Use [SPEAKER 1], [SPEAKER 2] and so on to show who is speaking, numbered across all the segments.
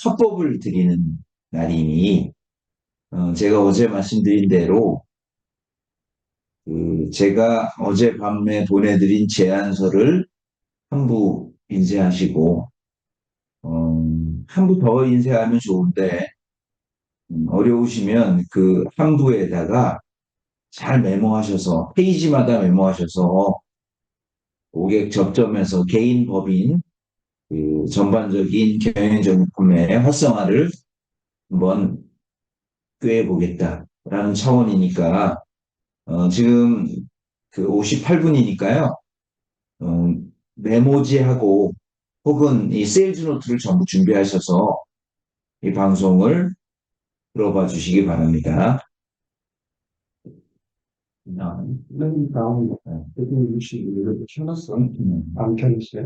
[SPEAKER 1] 화법을 드리는 날이니 제가 어제 말씀드린 대로 제가 어젯밤에 보내드린 제안서를 한 부 인쇄하시고 한 부 더 인쇄하면 좋은데 어려우시면 그 한 부에다가 잘 메모하셔서 페이지마다 메모하셔서 고객 접점에서 개인 법인 전반적인 경영정보의 활성화를 한번 꾀해보겠다라는 차원이니까 지금 그 58분이니까요. 메모지하고 혹은 이 세일즈 노트를 전부 준비하셔서 이 방송을 들어봐 주시기 바랍니다.
[SPEAKER 2] Then down, taking the issue with the Chinese, I'm trying to say,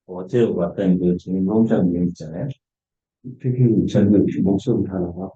[SPEAKER 1] 어제 봤던 그 지금 농장 님 있잖아요.
[SPEAKER 2] taking 젊은 목소리 하나가,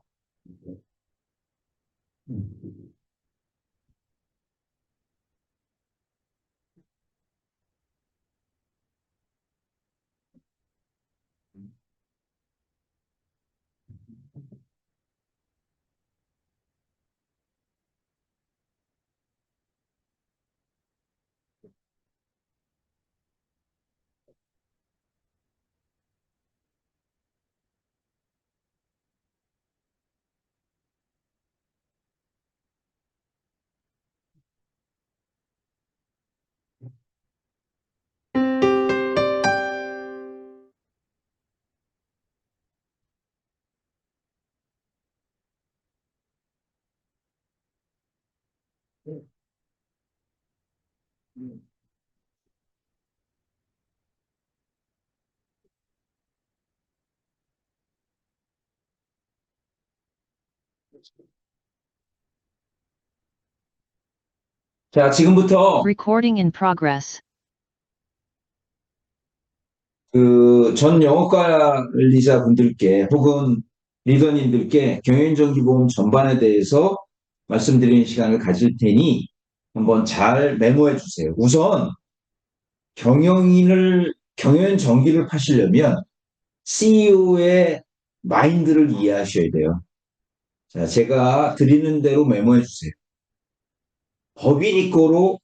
[SPEAKER 1] 자, 지금부터
[SPEAKER 3] Recording in progress.
[SPEAKER 1] 그 전 영어과 관리자분들께 혹은 리더님들께 경영정기보험 전반에 대해서 말씀드리는 시간을 가질 테니 한번 잘 메모해 주세요. 우선 경영정기를 파시려면 CEO의 마인드를 이해하셔야 돼요. 자, 제가 드리는 대로 메모해 주세요. 법인 이꼬로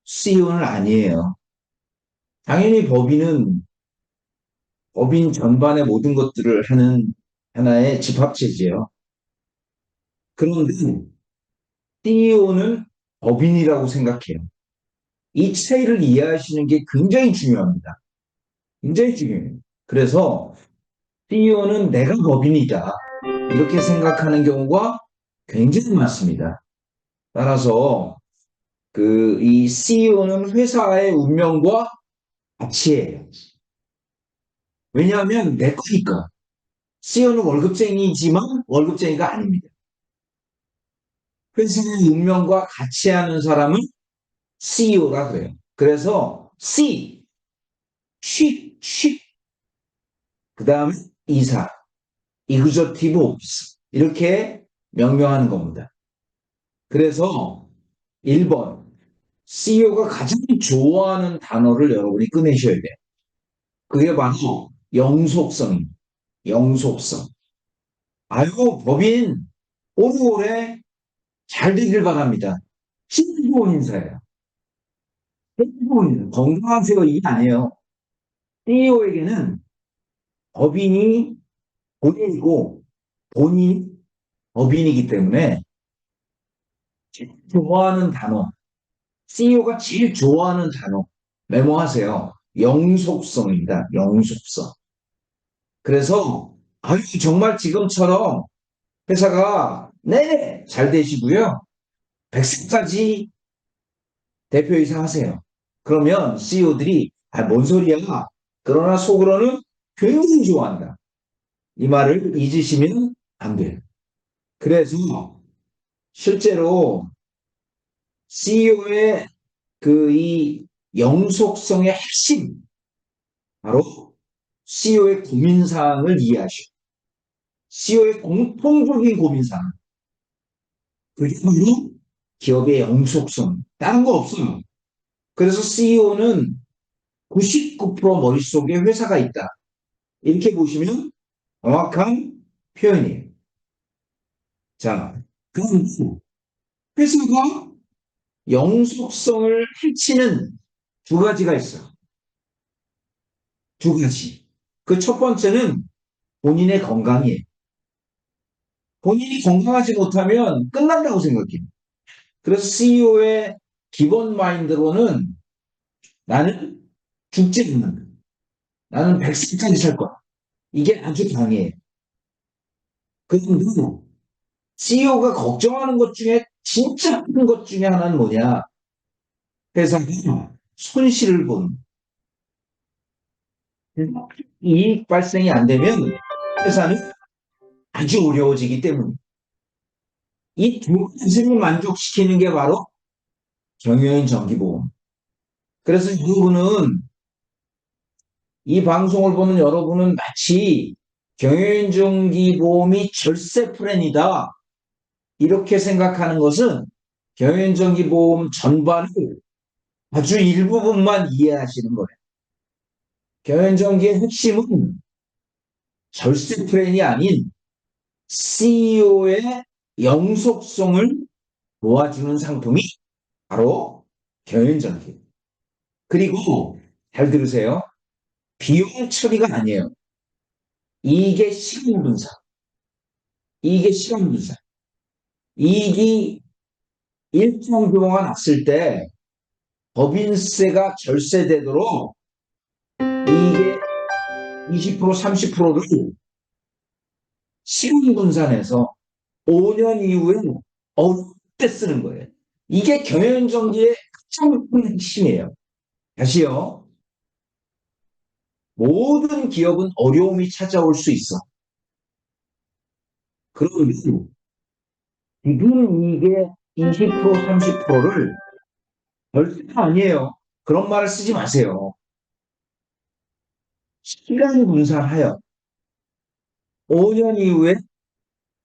[SPEAKER 1] CEO는 아니에요. 당연히 법인 전반의 모든 것들을 하는 하나의 집합체지요. 그런데 CEO는 법인이라고 생각해요. 이 차이를 이해하시는 게 굉장히 중요합니다. 굉장히 중요해요. 그래서 CEO는 내가 법인이다. 이렇게 생각하는 경우가 굉장히 많습니다. 따라서 이 CEO는 회사의 운명과 가치예요. 왜냐하면 내 거니까. CEO는 월급쟁이지만 월급쟁이가 아닙니다. 회사의 운명과 같이 하는 사람은 CEO라 그래요. 그래서 C, 그 다음에 이사, 이그저티브 오피스 이렇게 명명하는 겁니다. 그래서 1번 CEO가 가장 좋아하는 단어를 여러분이 꺼내셔야 돼요. 그게 바로 영속성입니다. 영속성. 아유, 법인 오래오래 잘 되길 바랍니다. 신고 인사예요. 신고 인사. 건강하세요. 이게 아니에요. CEO에게는 법인이 본인이고 본인이 법인이기 때문에 좋아하는 단어, CEO가 제일 좋아하는 단어 메모하세요. 영속성입니다. 영속성. 그래서 아유 정말 지금처럼 회사가 네, 잘 되시고요. 100세까지 대표이사 하세요. 그러면 CEO들이 뭔 소리야? 그러나 속으로는 굉장히 좋아한다. 이 말을 잊으시면 안 돼요. 그래서 실제로 CEO의 그 이 영속성의 핵심 바로 CEO의 고민사항을 이해하시고 CEO의 공통적인 고민사항 그게 바로 기업의 영속성 다른 거 없어요. 그래서 CEO는 99% 머릿속에 회사가 있다. 이렇게 보시면 정확한 표현이에요. 자, 그럼 회사가 영속성을 해치는 두 가지가 있어. 두 가지. 그 첫 번째는 본인의 건강이에요. 본인이 건강하지 못하면 끝난다고 생각해요. 그래서 CEO의 기본 마인드로는 나는 죽지 않는다. 나는 100세까지 살 거야. 이게 아주 강해요. 그런데 CEO가 걱정하는 것 중에 진짜 큰 것 중에 하나는 뭐냐? 회사가 손실을 본 이익 발생이 안 되면 회사는 아주 어려워지기 때문에 이 두 가지를 만족시키는 게 바로 경영인 정기보험. 그래서 여러분은 이 방송을 보는 여러분은 마치 경영인 정기보험이 절세 플랜이다 이렇게 생각하는 것은 경영인 정기보험 전반을 아주 일부분만 이해하시는 거예요. 경영인 정기의 핵심은 절세 플랜이 아닌 CEO의 영속성을 도와주는 상품이 바로 경영전기. 그리고 잘 들으세요. 비용 처리가 아니에요. 이게 시간 분산. 이게 시간 분산. 이익이 일정 규모가 났을 때 법인세가 절세되도록 이게 20% 30%를 시간 분산해서 5년 이후에 어려울 때 쓰는 거예요. 이게 경영정기의 가장 큰 핵심이에요. 다시요. 모든 기업은 어려움이 찾아올 수 있어. 그러면 지금 이게 20% 30%를 절대가 아니에요. 그런 말을 쓰지 마세요. 시간 분산하여 5년 이후에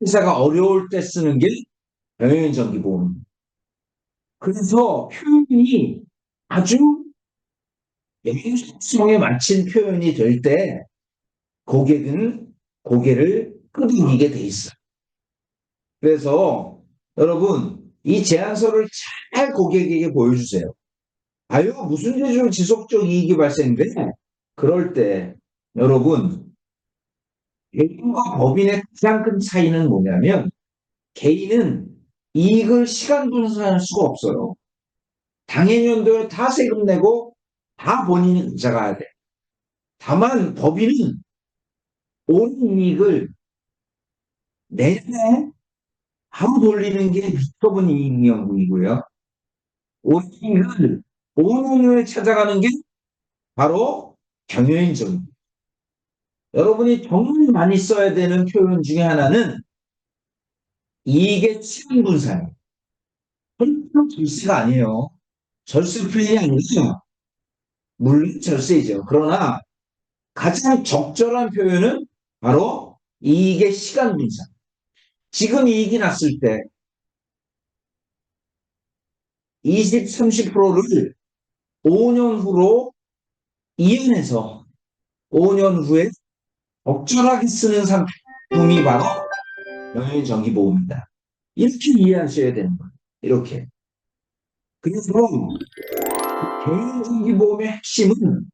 [SPEAKER 1] 회사가 어려울 때 쓰는 게 경영정기보험. 그래서 표현이 아주 영속성에 맞춘 표현이 될 때 고객은 고개를 끄덕이게 돼 있어. 그래서 여러분 이 제안서를 잘 고객에게 보여주세요. 아유 무슨 제조 지속적 이익이 발생돼? 그럴 때 여러분 개인과 법인의 가장 큰 차이는 뭐냐면 개인은 이익을 시간 분산할 수가 없어요. 당해년도에 다 세금 내고 다 본인이 가져가야 돼. 다만 법인은 온 이익을 내년에 바로 돌리는 게 미처분 이익명분이고요. 온 이익을 5년 후에 찾아가는 게 바로 경영인정입니다. 여러분이 정말 많이 써야 되는 표현 중에 하나는 이익의 시간 분산이에요. 절세가 아니에요. 절세 플랜이 아니죠. 물론 절세이죠. 그러나 가장 적절한 표현은 바로 이익의 시간 분산. 지금 이익이 났을 때 20, 30%를 5년 후로 이연해서 5년 후에 적절하게 쓰는 상품이 바로 명예정기보험입니다. 이렇게 이해하셔야 되는 거예요. 이렇게. 그래서 경영정기보험의 핵심은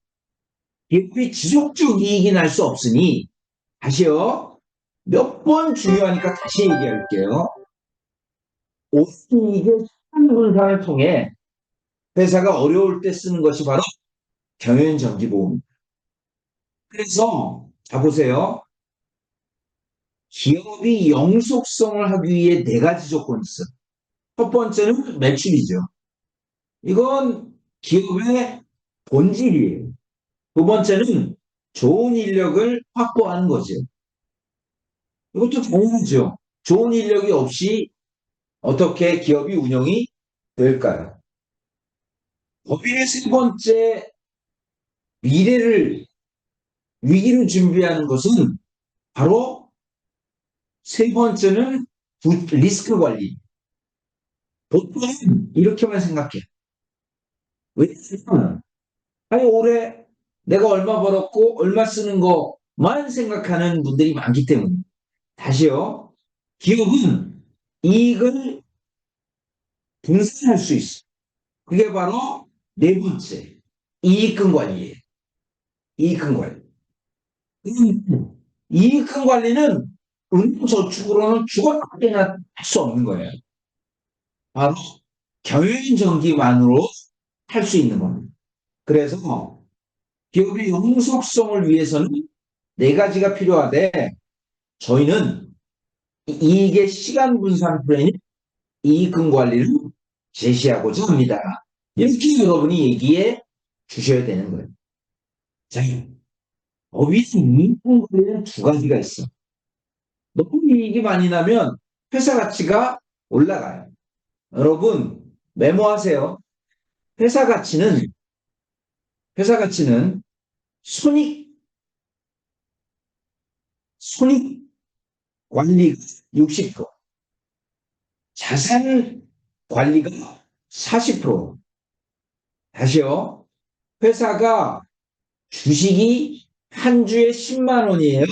[SPEAKER 1] 기업이 지속적 이익이 날 수 없으니 다시요. 몇 번 중요하니까 다시 얘기할게요. 오이익의 시간 분산을 통해 회사가 어려울 때 쓰는 것이 바로 경영정기보험입니다. 그래서 자 보세요. 기업이 영속성을 하기 위해 네 가지 조건이 있어요. 첫 번째는 매출이죠. 이건 기업의 본질이에요. 두 번째는 좋은 인력을 확보하는 거죠. 이것도 당연하죠. 좋은 인력이 없이 어떻게 기업이 운영이 될까요? 법인의 세 번째 미래를 위기를 준비하는 것은 바로 세 번째는 리스크 관리. 보통 이렇게만 생각해. 왜냐하면 아니 올해 내가 얼마 벌었고 얼마 쓰는 것만 생각하는 분들이 많기 때문에 다시요. 기업은 이익을 분산할 수 있어. 그게 바로 네 번째 이익금 관리예요. 이익금 관리. 이익금 관리는 은행저축으로는 죽어나게나 할 수 없는 거예요. 바로 경영정기만으로 할 수 있는 겁니다. 그래서 기업의 영속성을 위해서는 네 가지가 필요하되 저희는 이익의 시간 분산 플랜인 이익금 관리를 제시하고자 합니다. 이렇게 여러분이 얘기해 주셔야 되는 거예요. 자, 법인 이익금 관리는 두 가지가 있어. 너무 이익이 많이 나면 회사 가치가 올라가요. 여러분 메모하세요. 회사 가치는 손익 관리가 60%, 자산 관리가 40%. 다시요. 회사가 주식이 한 주에 10만 원이에요.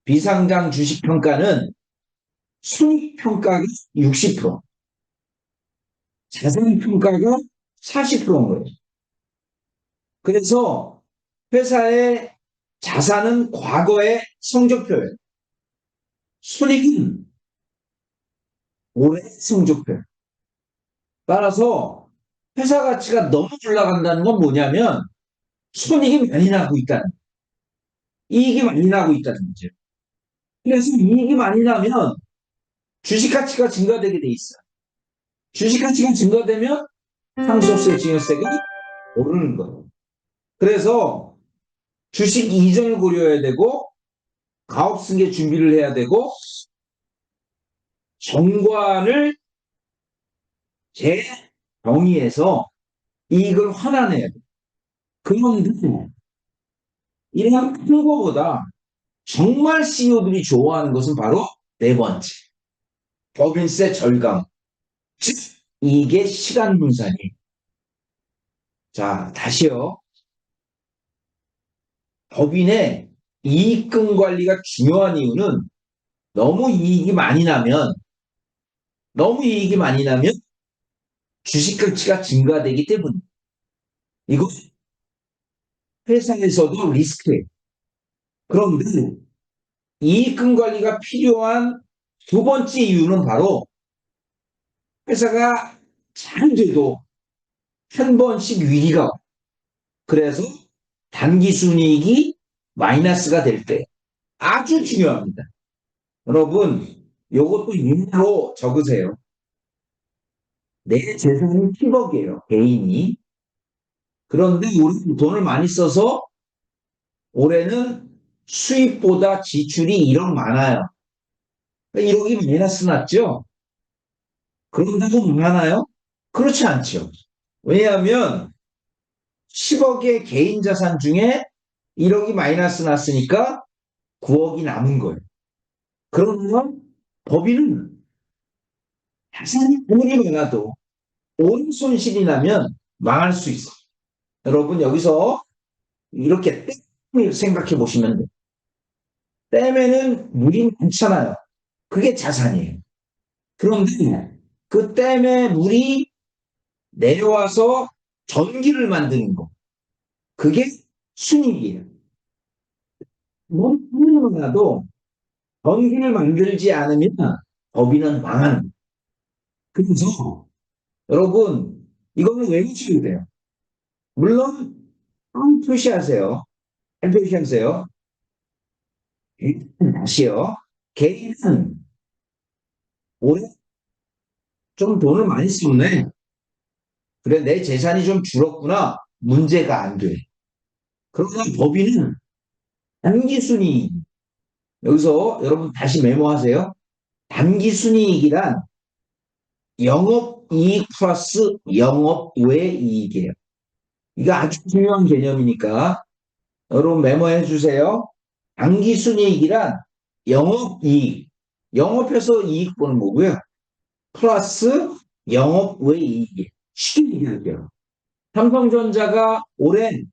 [SPEAKER 1] 비상장 주식 평가는 손익 평가가 60%, 자산 평가가 40%인 거예요. 그래서 회사의 자산은 과거의 성적표예요. 손익은 올해 성적표예요. 따라서 회사 가치가 너무 올라간다는 건 뭐냐면 손익이 많이 나고 있다는, 이익이 많이 나고 있다는 거죠. 그래서 이익이 많이 나면 주식 가치가 증가되게 돼 있어요. 주식 가치가 증가되면 상속세, 증여세가 오르는 거예요. 그래서 주식 이전을 고려해야 되고 가업승계 준비를 해야 되고 정관을 재정의해서 이익을 환원해야 돼요. 그런데 이런 큰 거보다 정말 CEO들이 좋아하는 것은 바로 네 번째, 법인세 절감, 즉 이게 시간 분산이. 자, 다시요. 법인의 이익금 관리가 중요한 이유는 너무 이익이 많이 나면 주식 가치가 증가되기 때문에 이거 회사에서도 리스크예요. 그런데 이익금 관리가 필요한 두 번째 이유는 바로 회사가 잘 돼도 한 번씩 위기가 와요. 그래서 단기 순이익이 마이너스가 될 때 아주 중요합니다. 여러분 이것도 임의로 적으세요. 내 재산이 10억이에요. 개인이. 그런데 우리 돈을 많이 써서 올해는 수입보다 지출이 1억 많아요. 1억이 마이너스 났죠? 그런다고 많아요? 그렇지 않죠. 왜냐하면 10억의 개인 자산 중에 1억이 마이너스 났으니까 9억이 남은 거예요. 그러면 법인은 자산이 아무리 많아도 온 손실이 나면 망할 수 있어요. 여러분 여기서 이렇게 댐을 생각해 보시면 돼요. 댐에는 물이 많잖아요. 그게 자산이에요. 그런데 그 댐에 물이 내려와서 전기를 만드는 거. 그게 순이익이에요. 물이 많아도 전기를 만들지 않으면 법인은 망하는 거예요. 그래서 여러분 이거는 외우셔야 돼요. 물론 한 표시하세요. 한 표시하세요. 다시요. 개인은 올해 좀 돈을 많이 썼네. 그래, 내 재산이 좀 줄었구나. 문제가 안 돼. 그러나 법인은 단기순이익. 여기서 여러분 다시 메모하세요. 단기순이익이란 영업이익 플러스 영업외이익이에요. 이거 아주 중요한 개념이니까 여러분 메모해 주세요. 단기순이익이란 영업이익, 영업해서 이익 보는 거고요. 플러스 영업외이익이에요. 쉽게 얘기할게요. 삼성전자가 올해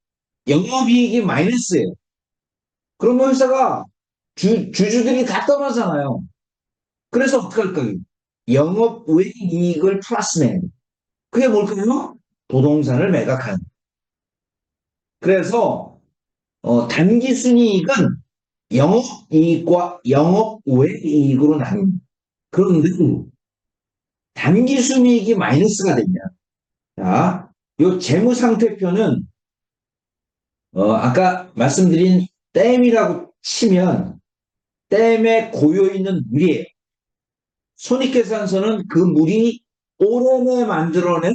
[SPEAKER 1] 영업이익이 마이너스예요. 그러면 회사가 주주들이 다 떠나잖아요. 그래서 어떻게 할까요? 영업외이익을 플러스 내는. 그게 뭘까요? 부동산을 매각하는. 그래서 단기순이익은 영업이익과 영업외이익으로 나뉩니다. 그런데 단기순이익이 마이너스가 되면 자, 요 재무상태표는 아까 말씀드린 댐이라고 치면 댐에 고여있는 물이에요. 손익계산서는 그 물이 오래내 만들어낸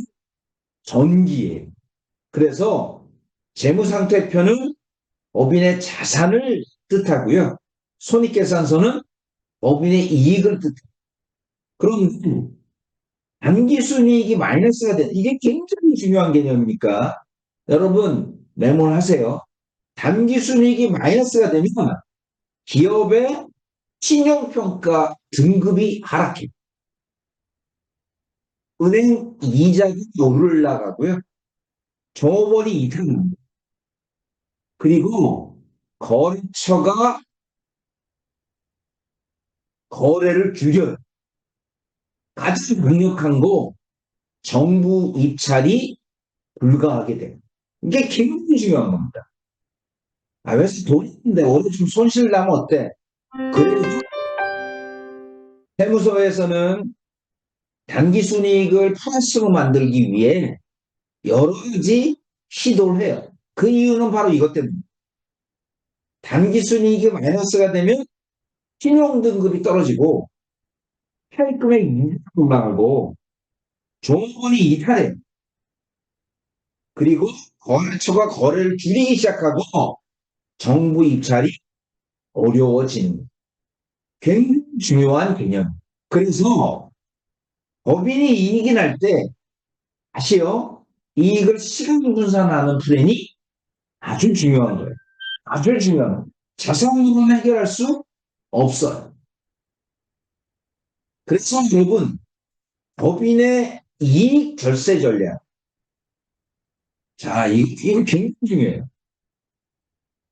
[SPEAKER 1] 전기예요. 그래서 재무상태표는 법인의 자산을 뜻하고요. 손익계산서는 법인의 이익을 뜻해요. 그럼 단기순이익이 마이너스가 돼. 이게 굉장히 중요한 개념이니까 여러분 메모를 하세요. 단기순이익이 마이너스가 되면 기업의 신용평가 등급이 하락해. 은행 이자가 올라가고요. 종업원이 이탈합니다. 그리고 거래처가 거래를 줄여요. 가장 강력한 거 정부 입찰이 불가하게 돼요. 이게 굉장히 중요한 겁니다. 아, 회사 돈 있는데 올해 좀 손실 나면 어때? 그래도 세무서에서는 단기순이익을 플러스로 만들기 위해 여러 가지 시도를 해요. 그 이유는 바로 이것 때문에 단기순이익이 마이너스가 되면 신용등급이 떨어지고 차입금액 이자가 올라가고 종업원이 이탈해요. 그리고 거래처가 거래를 줄이기 시작하고 정부 입찰이 어려워지는 굉장히 중요한 개념. 그래서 법인이 이익이 날 때 다시요 이익을 시간 분산하는 플랜이 아주 중요한 거예요. 아주 중요한 거예요. 자산으로는 해결할 수 없어요. 그래서 여러분 법인의 이익 절세 전략. 자, 이거 굉장히 중요해요.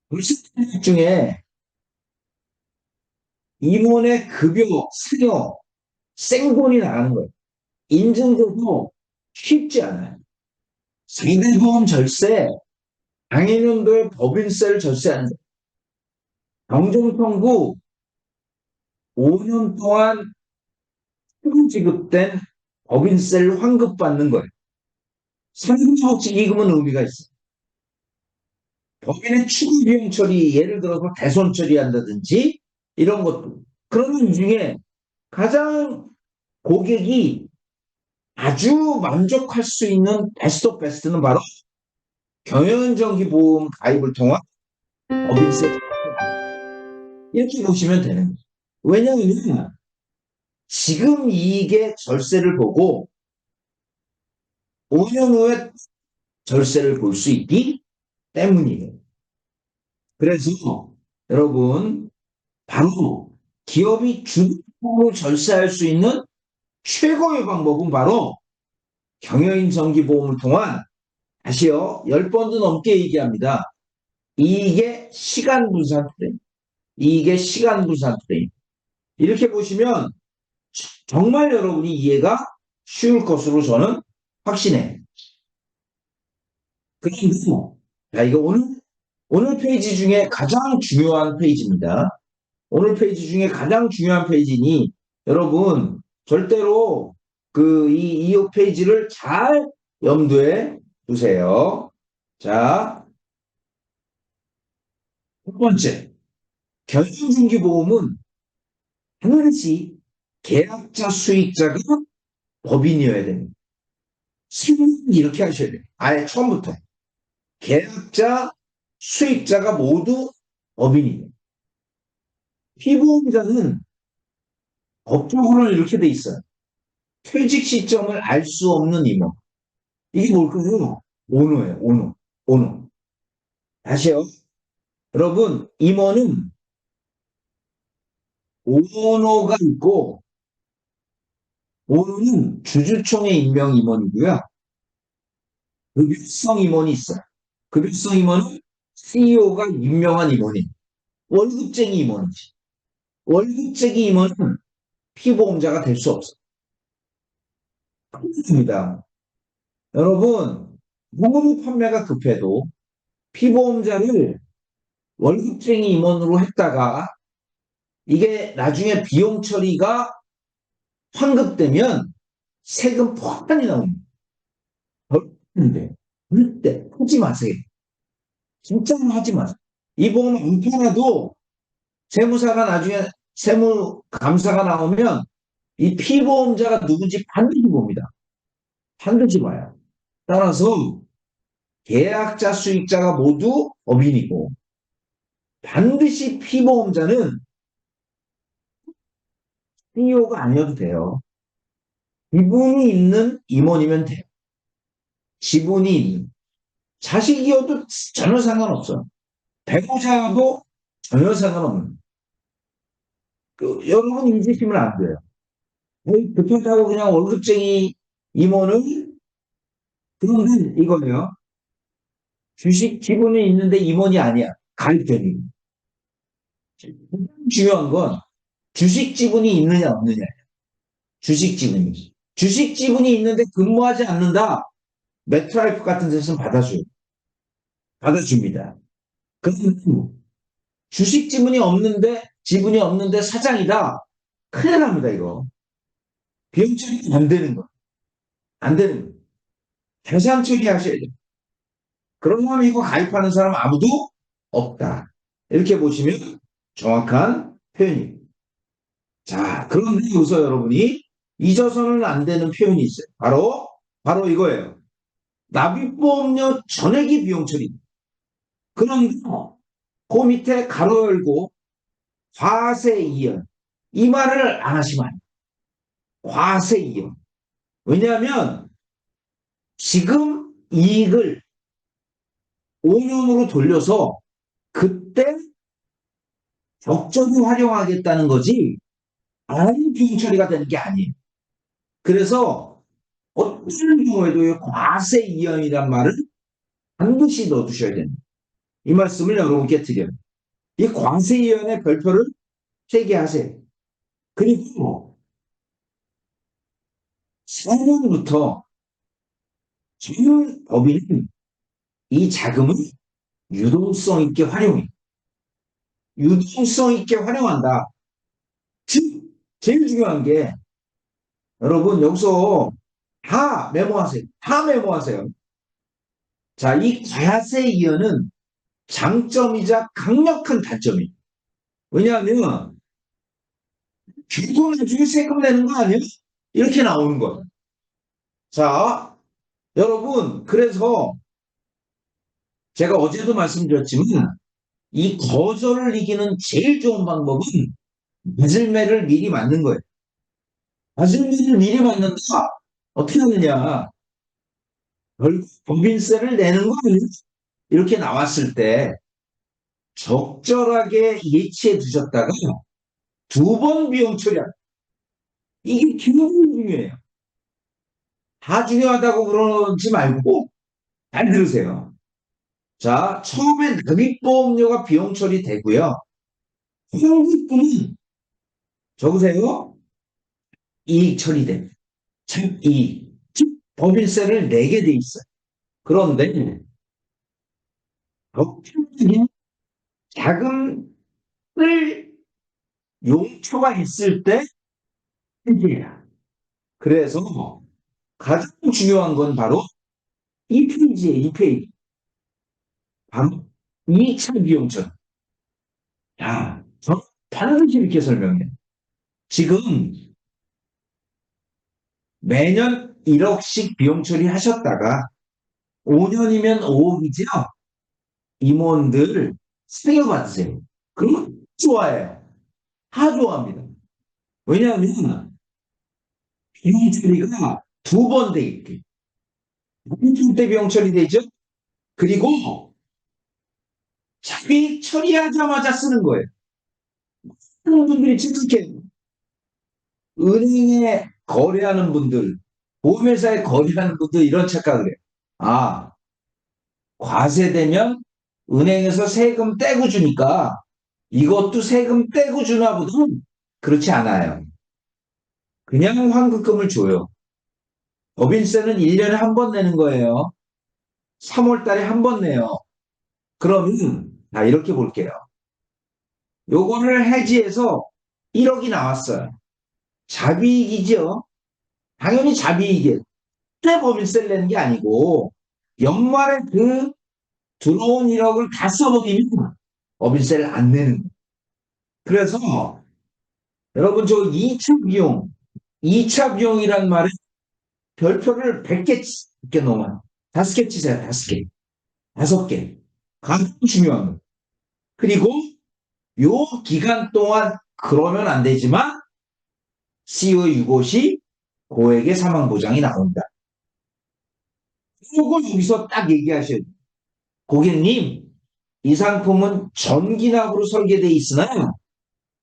[SPEAKER 1] 불세 중에 임원의 급여, 상여, 생돈이 나가는 거예요. 인증돼도 쉽지 않아요. 상대보험 절세, 당해년도에 법인세를 절세하는 거예요. 경정청구 5년 동안 지급된 법인세를 환급받는 거예요. 상금조치 기금은 의미가 있어요. 법인의 추가 비용 처리, 예를 들어서 대손 처리한다든지 이런 것도. 그런 것 중에 가장 고객이 아주 만족할 수 있는 베스트 오브 베스트는 바로 경영정기보험 가입을 통한 법인세. 이렇게 보시면 되는 거예요. 왜냐하면 지금 이익의 절세를 보고 5년 후에 절세를 볼 수 있기 때문이에요. 그래서 여러분 바로 기업이 주도적으로 절세할 수 있는 최고의 방법은 바로 경영인 정기보험을 통한 다시요 10번도 넘게 얘기합니다. 이익의 시간 분산 프레임. 이익의 시간 분산 프레임. 이렇게 보시면 정말 여러분이 이해가 쉬울 것으로 저는 확신해요. 그리고 자, 이거 오늘 페이지 중에 가장 중요한 페이지입니다. 오늘 페이지 중에 가장 중요한 페이지니 여러분 절대로 이 페이지를 잘 염두에 두세요. 자, 첫 번째, 경영중개보험은 하나씩 계약자, 수익자가 법인이어야 됩니다. 실은 이렇게 하셔야 돼요. 아예 처음부터. 계약자, 수익자가 모두 법인이에요. 피보험자는 법적으로는 이렇게 돼 있어요. 퇴직 시점을 알 수 없는 임원. 이게 뭘까요? 오너예요, 오너. 오너. 다시요. 여러분, 임원은 오너가 있고, 오너는 주주총회 임명 임원이고요. 급여성 임원이 있어요. 급여성 임원은 CEO가 임명한 임원이 월급쟁이 임원이지. 월급쟁이 임원은 피보험자가 될 수 없어요. 그렇습니다. 여러분, 보험 판매가 급해도 피보험자를 월급쟁이 임원으로 했다가 이게 나중에 비용 처리가 환급되면 세금 폭탄이 나옵니다. 절대, 절대 하지 마세요. 진짜로 하지 마세요. 이 보험 안 팔아도 세무사가 나중에 세무 감사가 나오면 이 피보험자가 누군지 반드시 봅니다. 반드시 봐요. 따라서 계약자, 수익자가 모두 법인이고 반드시 피보험자는 CEO가 아니어도 돼요. 지분이 있는 임원이면 돼요. 지분이 있는. 자식이어도 전혀 상관없어요. 배우자여도 전혀 상관없는. 여러분 인지시면 안 돼요. 급하다고 그냥 월급쟁이 임원을 그러면 이거예요. 주식 지분이 있는데 임원이 아니야. 가입되니. 중요한 건 주식 지분이 있느냐 없느냐. 주식 지분이. 주식 지분이 있는데 근무하지 않는다. 매트라이프 같은 데서는 받아줘요. 받아줍니다. 그럼 주식 지분이 없는데 사장이다. 큰일 납니다, 이거. 비용 처리 안 되는 거. 안 되는 거. 대상 처리하셔야 돼요. 그러면 이거 가입하는 사람 아무도 없다. 이렇게 보시면 정확한 표현입니다. 자, 그런데 여기서 여러분이 잊어서는 안 되는 표현이 있어요. 바로 이거예요. 납입보험료 전액이 비용 처리. 그런데 그 밑에 가로 열고 과세 이연. 이 말을 안 하시면 안 돼요. 과세 이연. 왜냐하면 지금 이익을 5년으로 돌려서 그때 적절히 활용하겠다는 거지 아예 비용 처리가 되는 게 아니에요. 그래서 어떤 경우에도 과세 이연이란 말을 반드시 넣어두셔야 됩니다. 이 말씀을 여러분께 드려요. 이 과세 이연의 별표를 3개 하세요. 그리고 4년부터 전 법인은 이 자금을 유동성 있게 활용해. 유동성 있게 활용한다. 즉, 제일 중요한 게 여러분 여기서 다 메모하세요. 다 메모하세요. 자, 이 과세 이연은 장점이자 강력한 단점이에요. 왜냐하면 결국 나중에 세금 내는 거 아니에요? 이렇게 나오는 거예요. 자, 여러분 그래서 제가 어제도 말씀드렸지만 이 거절을 이기는 제일 좋은 방법은 맞을매를 미리 맞는 거예요. 맞을매를 미리 맞는다. 어떻게 하느냐. 법인세를 내는 거 아니에요? 이렇게 나왔을 때 적절하게 예치해 두셨다가 2번 비용 처리한 이게 굉장히 중요해요. 다 중요하다고 그러지 말고 잘 들으세요. 자, 처음에 납입보험료가 비용 처리되고요. 환급금은 적으세요. 이익 처리됩니다. 참 이익. 즉 법인세를 내게 돼 있어요. 그런데 법률적인 자금을 용표가 있을 때 해제야. 그래서 가장 중요한 건 바로 이 페이지에 이 페이지. 2차 비용처리. 야, 저 반드시 이렇게 설명해. 지금 매년 1억씩 비용 처리하셨다가 5년이면 5억이죠? 임원들 스테이어 받으세요. 그럼 좋아해요. 다 좋아합니다. 왜냐하면 비용 처리가 두 번 돼 있게. 때 비용 처리되죠? 그리고 자기 처리하자마자 쓰는 거예요. 많은 분들이 침착해요. 은행에 거래하는 분들, 보험회사에 거래하는 분들 이런 착각을 해요. 아, 과세되면 은행에서 세금 떼고 주니까 이것도 세금 떼고 주나 보다. 그렇지 않아요. 그냥 환급금을 줘요. 법인세는 1년에 한 번 내는 거예요. 3월 달에 한 번 내요. 그러면 자, 이렇게 볼게요. 요거를 해지해서 1억이 나왔어요. 자비이익이죠. 당연히 자비이익이에요. 그때 법인세를 내는 게 아니고 연말에 그 들어온 1억을 다 써버리면 법인세를 안 내는 거예요. 그래서 여러분 저 2차 비용, 2차 비용이란 말은 별표를 100개, 100개 넘어요. 5개 치세요. 5개. 5개. 가장 중요한 거. 그리고 요 기간 동안 그러면 안 되지만 CO 유고시 고액의 사망 보장이 나온다. 요거 여기서 딱 얘기하셔야 돼요. 고객님, 이 상품은 전기납으로 설계되어 있으나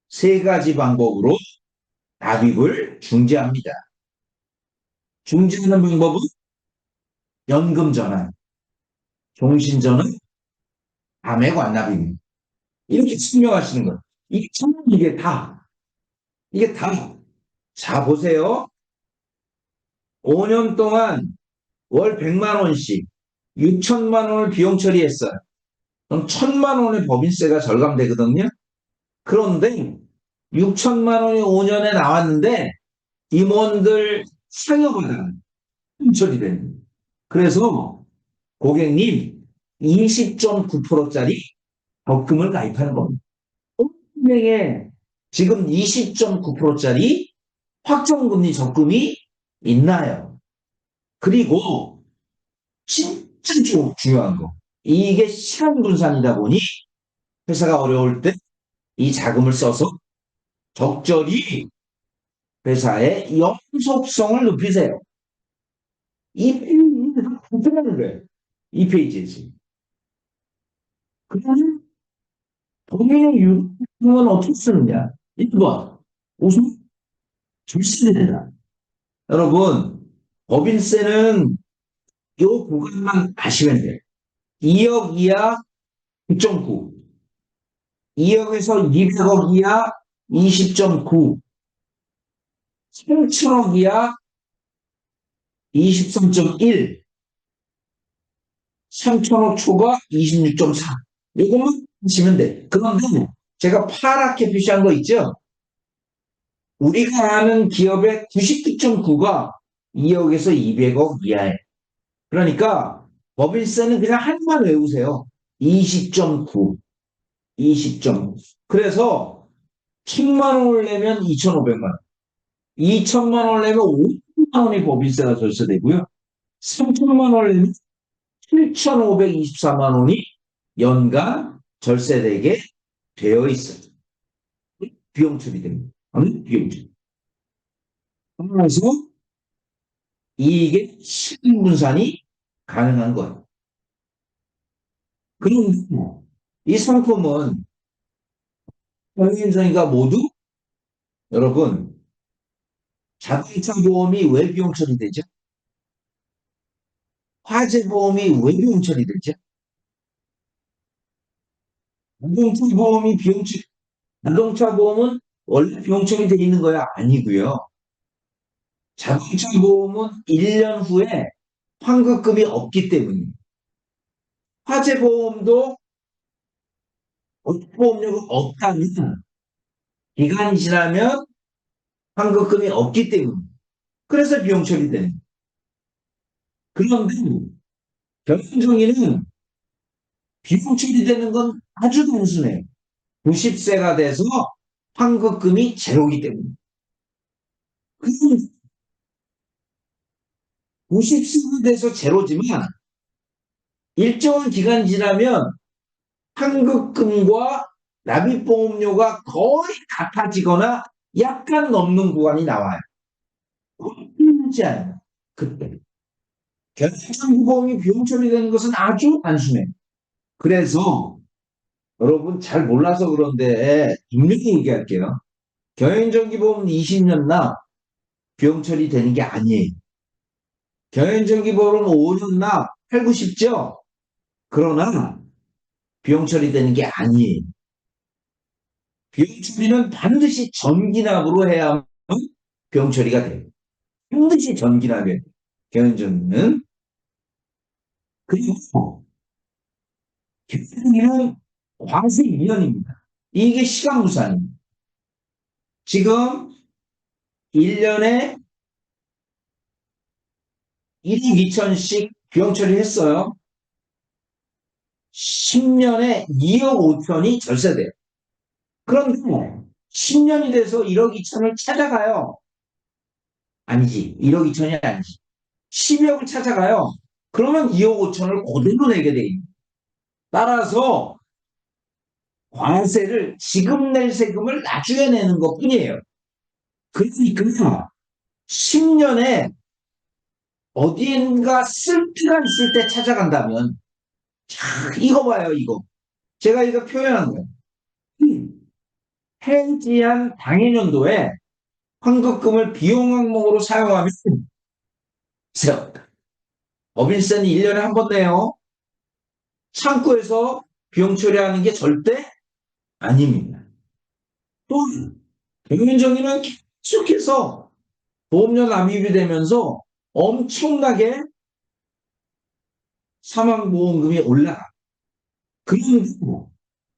[SPEAKER 1] 세 가지 방법으로 납입을 중지합니다. 중지하는 방법은 연금 전환, 종신 전환, 감액 완납입니다. 이렇게 설명하시는 거예요. 이게 다, 이게 다. 자, 보세요. 5년 동안 월 100만 원씩 6천만 원을 비용 처리했어요. 그럼 1천만 원의 법인세가 절감되거든요. 그런데 6천만 원이 5년에 나왔는데 임원들 상여받아 처리됩니다. 그래서 고객님 20.9%짜리 적금을 가입하는 겁니다. 은행에 지금 20.9%짜리 확정금리 적금이 있나요? 그리고 진짜 중요한 거. 이게 시한분산이다 보니 회사가 어려울 때 이 자금을 써서 적절히 회사의 영속성을 높이세요. 이 페이지에서 불편하는 거예요. 이 페이지에서. 그러면 본인의 유형은 어떻게 쓰느냐? 1번, 우선 절세되라. 여러분, 법인세는 요 구간만 아시면 돼요. 2억 이하 9.9, 2억에서 200억 이하 20.9, 3천억 이하 23.1, 3천억 초과 26.4. 이것만 하시면 돼. 그런데 제가 파랗게 표시한 거 있죠? 우리가 아는 기업의 99.9가 2억에서 200억 이하에. 그러니까 법인세는 그냥 하나만 외우세요. 20.9, 20.9. 그래서 1000만 원을 내면 2,500만 원. 2천만 원을 내면 5천만 원의 법인세가 절세되고요. 3천만 원을 내면 7,524만 원이 연간 절세되게 되어 있어요. 비용 처리됩니다. 비용 처리. 그래서 이게 실분산이 가능한 거예요. 그런데 이 상품은 평균선이가 모두 여러분 자동차 보험이 왜 비용 처리되죠? 화재 보험이 왜 비용 처리되죠? 자동차 보험이 비용 처리, 자동차 보험은 원래 비용 처리되어 있는 거야? 아니고요. 자동차 보험은 1년 후에 환급금이 없기 때문입니다. 화재 보험도 보험료가 없다면 기간이 지나면 환급금이 없기 때문입니다. 그래서 비용 처리되는 거예요. 그런데 경영정의는 비용 처리되는 건 아주 단순해요. 90세가 돼서 환급금이 제로이기 때문에. 그럼 90세가 돼서 제로지만 일정한 기간 지나면 환급금과 납입보험료가 거의 같아지거나 약간 넘는 구간이 나와요. 그렇지 않아요. 그때. 경영정기보험이 비용 처리되는 것은 아주 단순해요. 그래서 여러분 잘 몰라서 그런데 분명히 얘기할게요. 경영정기보험은 20년 납 비용 처리되는 게 아니에요. 경영정기보험은 5년 납 8, 90죠? 그러나 비용 처리되는 게 아니에요. 비용 처리는 반드시 전기납으로 해야만 비용 처리가 돼요. 반드시 전기납이에요. 경영정기는. 그리고 경영정기는 과세 2년입니다. 이게 시간무산입니다. 지금 1년에 1억 2천씩 비용 처리했어요. 10년에 2억 5천이 절세돼요. 그런데 10년이 돼서 1억 2천을 찾아가요. 아니지. 1억 2천이 아니지. 10억을 찾아가요. 그러면 2억 5천을 그대로 내게 돼 있는. 따라서 관세를 지금 낼 세금을 나중에 내는 것 뿐이에요. 그러니까 10년에 어디인가 쓸데가 있을 때 찾아간다면, 자, 이거 봐요, 이거. 제가 이거 표현한 거예요. 해지한 당해년도에 환급금을 비용 항목으로 사용하면 법인세는 1년에 한 번 내요. 창구에서 비용 처리하는 게 절대 아닙니다. 또 경영정의는 계속해서 보험료 납입이 되면서 엄청나게 사망보험금이 올라가. 그런데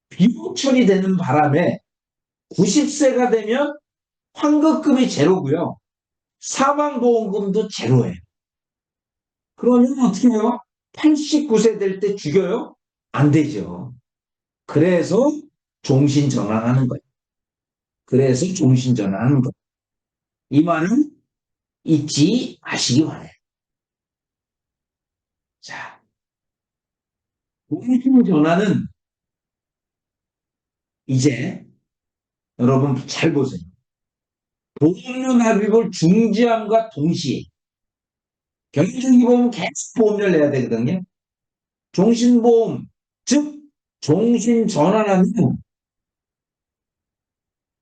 [SPEAKER 1] 비용 처리되는 바람에 90세가 되면 환급금이 제로고요. 사망보험금도 제로예요. 그러면 어떻게 해요? 89세 될 때 죽여요? 안 되죠. 그래서 종신전환하는 거예요. 그래서 종신전환하는 거예요. 이 말은 잊지 마시기 바래요. 자, 종신전환은 이제 여러분 잘 보세요. 보험료 납입을 중지함과 동시에 경영정기보험은 계속 보험료를 내야 되거든요. 종신보험, 즉 종신전환하면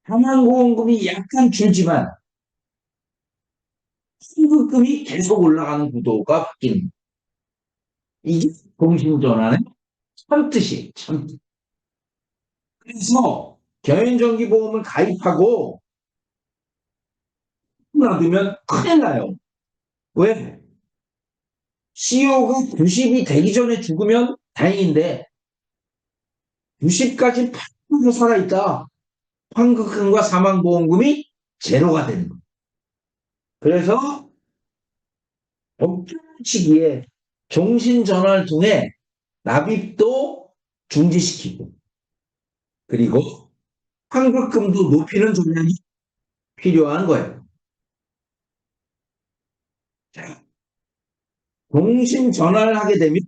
[SPEAKER 1] 사망보험금이 약간 줄지만 환급금이 계속 올라가는 구도가 바뀌는, 이게 종신전환의 참뜻이에요. 참뜻. 그래서 경연정기보험을 가입하고 놔두면 큰일 나요. 왜? CEO가 90이 되기 전에 죽으면 다행인데 90까지 팍하고 살아있다. 환급금과 사망보험금이 제로가 되는 거예요. 그래서 법정치기에 종신전환을 통해 납입도 중지시키고, 그리고 환급금도 높이는 전략이 필요한 거예요. 자, 종신전환을 하게 되면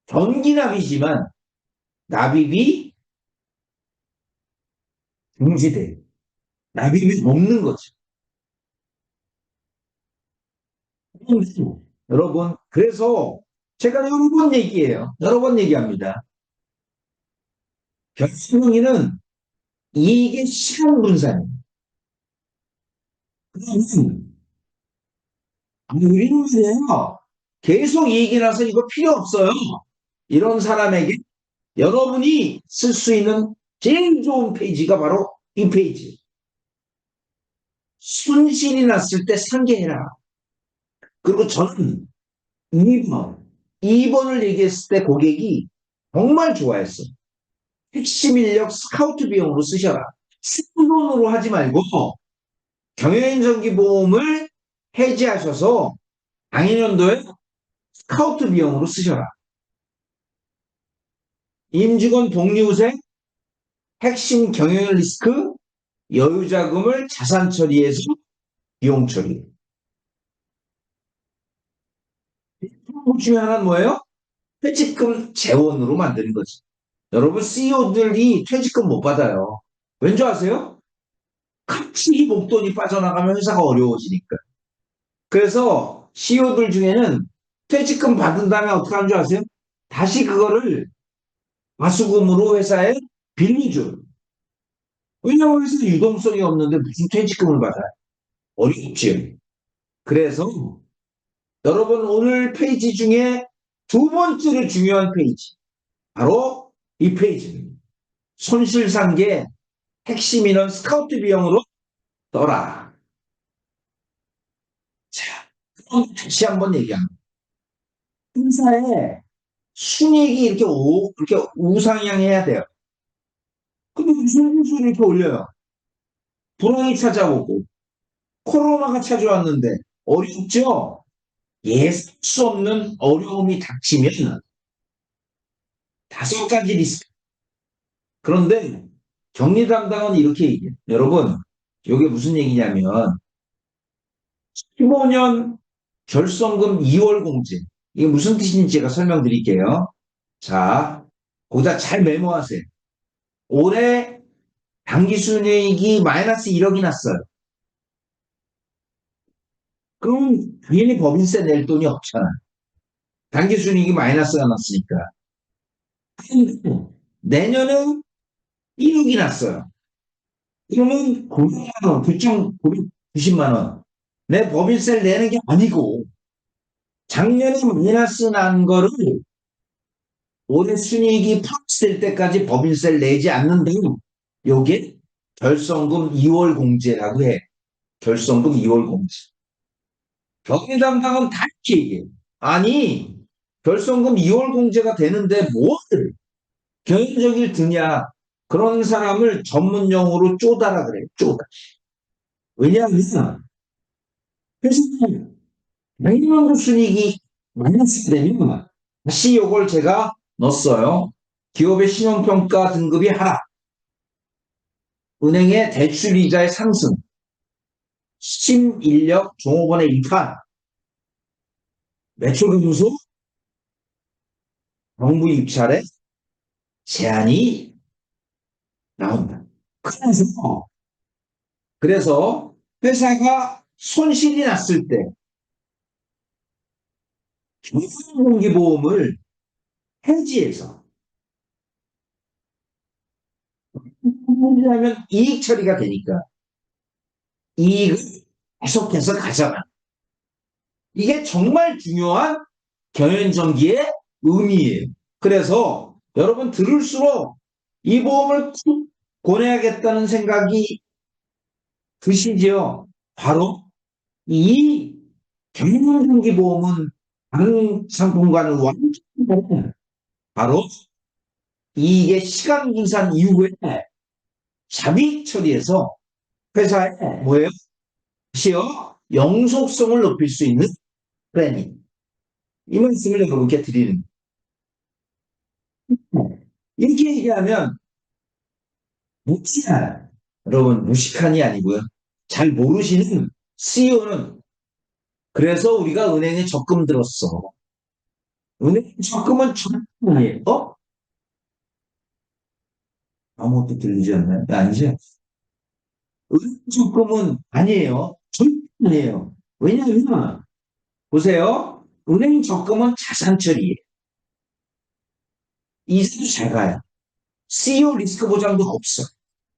[SPEAKER 1] 전기납이지만 납입이 중지돼요. 납입이 없는 거죠. 여러분, 그래서 제가 여러 번 얘기해요. 여러 번 얘기합니다. 결승행위는 이익의 시간 분산이에요. 그러면 우리는 말이에요. 계속 이익이 나서 이거 필요 없어요. 이런 사람에게 여러분이 쓸 수 있는 제일 좋은 페이지가 바로 이 페이지. 손실이 났을 때 상계해라. 그리고 저는 2번을 얘기했을 때 고객이 정말 좋아했어. 핵심 인력 스카우트 비용으로 쓰셔라. 생돈으로 하지 말고 경영인정기보험을 해지하셔서 당해년도에 스카우트 비용으로 쓰셔라. 임직원 복리후생, 핵심 경영 리스크, 여유자금을 자산 처리해서 비용 처리. 그 중에 하나는 뭐예요? 퇴직금 재원으로 만드는 거지. 여러분, CEO들이 퇴직금 못 받아요. 왠지 아세요? 갑자기 목돈이 빠져나가면 회사가 어려워지니까. 그래서 CEO들 중에는 퇴직금 받은 다음에 어떻게 하는 줄 아세요? 다시 그거를 과수금으로 회사에 빌리줘요. 왜냐하면 회사 유동성이 없는데 무슨 퇴직금을 받아요? 어렵지. 그래서 여러분 오늘 페이지 중에 두 번째로 중요한 페이지. 바로 이 페이지입니다. 손실상계 핵심 인원 스카우트 비용으로 떠라. 자, 그럼 다시 한번 얘기합니다. 회사에 순이익이 이렇게 우상향해야 돼요. 근데 무슨 수를 이렇게 올려요? 불황이 찾아오고 코로나가 찾아왔는데 어렵죠? 예상 수 없는 어려움이 닥치면 다섯 가지 리스크. 그런데 격리 담당은 이렇게 얘기해요. 여러분, 이게 무슨 얘기냐면 15년 결성금 2월 공제. 이게 무슨 뜻인지 제가 설명드릴게요. 자, 거기다 잘 메모하세요. 올해 당기순이익이 마이너스 1억이 났어요. 그럼 당연히 법인세 낼 돈이 없잖아. 당기순이익이 마이너스가 났으니까. 내년에 1억이 났어요. 그러면 900만 원, 9,990만 원. 내 법인세를 내는 게 아니고 작년에 마이너스 난 거를 올해 순이익이 플러스될 때까지 법인세를 내지 않는다면 요게 결성금 2월 공제라고 해. 결성금 2월 공제. 경리 담당은 다 이렇게 얘기해. 아니, 결성금 2월 공제가 되는데 뭘 경영적일 드냐. 그런 사람을 전문 용어로 쪼다라 그래. 쪼다. 왜냐하면 회사는 당연한 순이익이 마이너스 되면 다시 이걸 제가 넣었어요. 기업의 신용평가 등급이 하락, 은행의 대출이자의 상승, 수신 인력 종업원의 일판, 매출 감소, 정부 입찰에 제한이 나온다. 그래서 회사가 손실이 났을 때 공기보험을 해지해서 해지하면 이익 처리가 되니까 이익을 계속해서 가져가. 이게 정말 중요한 경영정기의 의미예요. 그래서 여러분 들을수록 이 보험을 꼭 권해야겠다는 생각이 드시죠? 바로 이 경영정기보험은 다른 상품과는 완전히 다른 바로 이게 시간 분산 이후에 자비 처리해서 회사에 뭐예요? 시어 영속성을 높일 수 있는 플래닝. 이 말씀을 여러분께 드리는 거예요. 이렇게 얘기하면 무시한 여러분 무식한이 아니고요. 잘 모르시는 CEO는 그래서 우리가 은행에 적금 들었어. 은행 적금은 절대 어? 아무것도 들리지 않나요? 아니죠. 은행 적금은 아니에요. 절대 아니에요. 왜냐하면 보세요. 은행 적금은 자산 처리예요. 이자도 잘 가요. CEO 리스크 보장도 없어.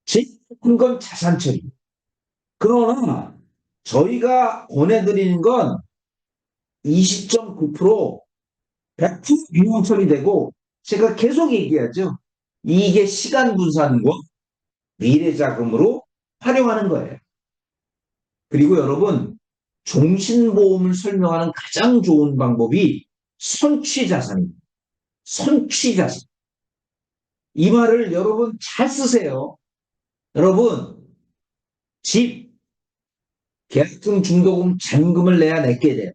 [SPEAKER 1] 제일 큰 건 자산 처리. 그러나 저희가 보내드리는 건 20.9% 100% 비용 처리되고 제가 계속 얘기하죠. 이게 시간 분산과 미래 자금으로 활용하는 거예요. 그리고 여러분 종신보험을 설명하는 가장 좋은 방법이 선취자산입니다. 선취자산. 이 말을 여러분 잘 쓰세요. 여러분 집, 계약금, 중도금, 잔금을 내야 내게 돼요.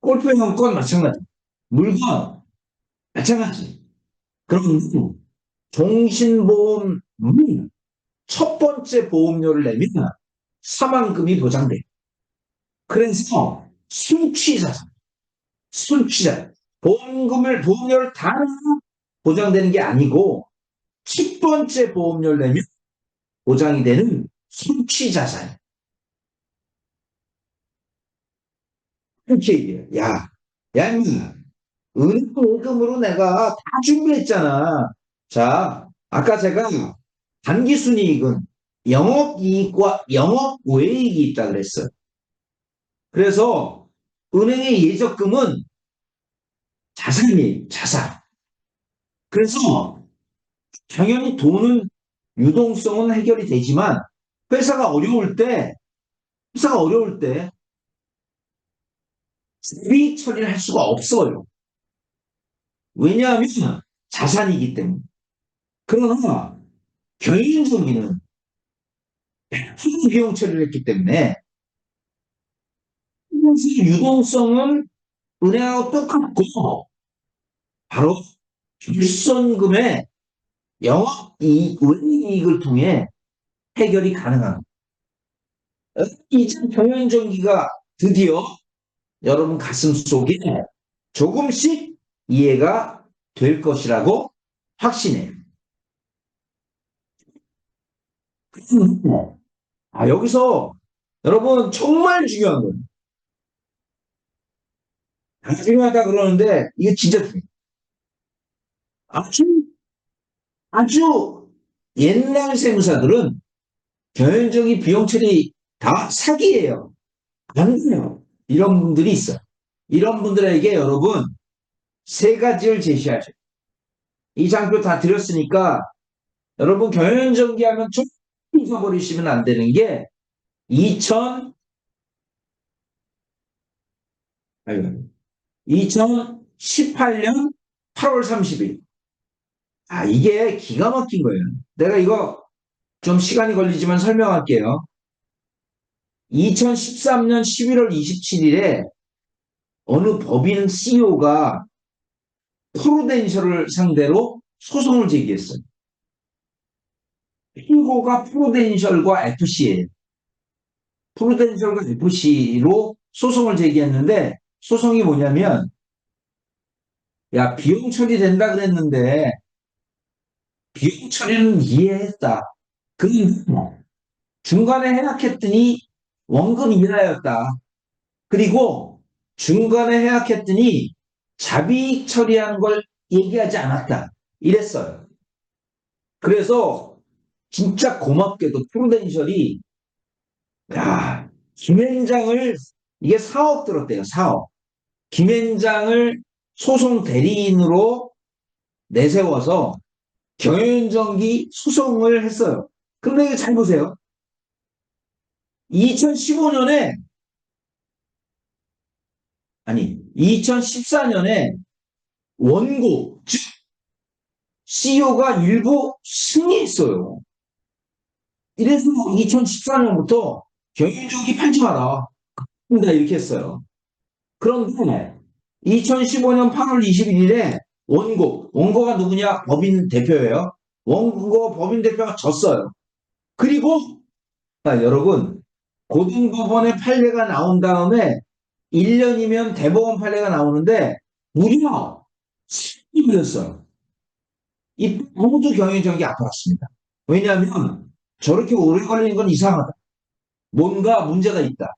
[SPEAKER 1] 골프형 건 마찬가지. 물건 마찬가지. 그럼 종신보험은 첫 번째 보험료를 내면 사망금이 보장돼. 그래서 순취자산, 순취자 보험료를 다 내면 보장되는 게 아니고 첫 번째 보험료를 내면 보장이 되는 순취자산. 이렇게 얘기해요. 야, 임마. 은행금으로 내가 다 준비했잖아. 자, 아까 제가 단기순이익은 영업이익과 영업외이익이 있다 그랬어요. 그래서 은행의 예적금은 자산이에요, 자산. 그래서 당연히 돈은 유동성은 해결이 되지만 회사가 어려울 때, 회사가 어려울 때 세비 처리를 할 수가 없어요. 왜냐하면 자산이기 때문에. 그러나 경영정기는 비용 처리를 했기 때문에 유동성은 은행하고 똑같고 바로 결손금의 영업이익, 은행이익을 통해 해결이 가능합니다. 이제 경영정기가 드디어 여러분 가슴 속에 조금씩 이해가 될 것이라고 확신해요. 여기서 여러분 정말 중요한 거예요. 중요하다 그러는데 이게 진짜 중요해요. 아주 아주 옛날 세무사들은 경영정기 비용 처리 다 사기예요. 안 돼요. 이런 분들이 있어요. 이런 분들에게 여러분 세 가지를 제시하죠. 이 장표 다 드렸으니까 여러분 경영정기 하면 좀 잊어버리시면 안 되는 게 2018년 8월 30일. 이게 기가 막힌 거예요. 내가 이거 좀 시간이 걸리지만 설명할게요. 2013년 11월 27일에 어느 법인 CEO가 프루덴셜을 상대로 소송을 제기했어요. 피고가 프루덴셜과 FC예요. 프루덴셜과 FC로 소송을 제기했는데 소송이 뭐냐면 야, 비용 처리된다 그랬는데 비용 처리는 이해했다. 그런데 중간에 해약했더니 원금 이하였다. 그리고 중간에 해약했더니 자비익 처리한 걸 얘기하지 않았다. 이랬어요. 그래서 진짜 고맙게도 프루덴셜이 김앤장을 이게 4억 들었대요. 4억. 김앤장을 소송 대리인으로 내세워서 경영정기 소송을 했어요. 근데 이거 잘 보세요. 2015년에 2014년에 원고 즉 CEO가 일부 승리했어요. 이래서 2014년부터 경영정기 팔지 마라. 이렇게 했어요. 그런데 2015년 8월 21일에 원고가 누구냐? 법인 대표예요. 원고 법인 대표가 졌어요. 그리고 여러분 고등법원의 판례가 나온 다음에 1년이면 대법원 판례가 나오는데 무려 10년이 걸렸어요. 이 모두 경영정기 아파갔습니다. 왜냐하면 저렇게 오래 걸리는 건 이상하다. 뭔가 문제가 있다.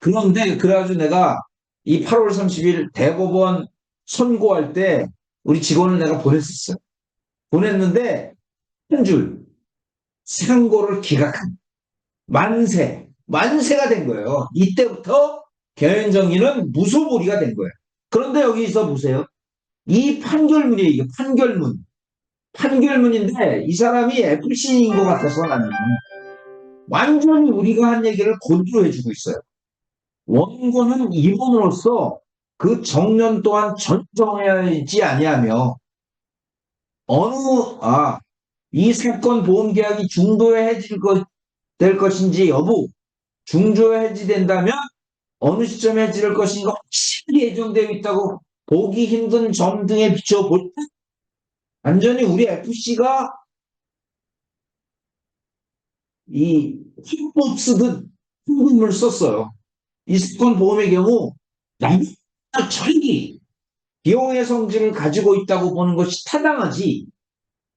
[SPEAKER 1] 그런데 그래가지고 내가 이 8월 30일 대법원 선고할 때 우리 직원을 내가 보냈었어요. 보냈는데 한 줄 상고를 기각한 만세가 된 거예요. 이때부터 경영정리는 무소불위가 된 거예요. 그런데 여기서 보세요. 이 판결문이에요. 이게 판결문인데 이 사람이 FC인 것 같아서 나는 완전히 우리가 한 얘기를 그대로 해주고 있어요. 원고는 임원으로서 그 정년 동안 전정해야지 아니하며 이 사건 보험 계약이 중도에 될 것인지 여부 중도에 해지된다면 어느 시점에 해지를 것인가 확실히 예정되어 있다고 보기 힘든 점 등에 비춰 볼 때 완전히 우리 FC가 이 힘못 쓰듯 힘을 썼어요. 이 사건 보험의 경우 남이 전기 비용의 성질을 가지고 있다고 보는 것이 타당하지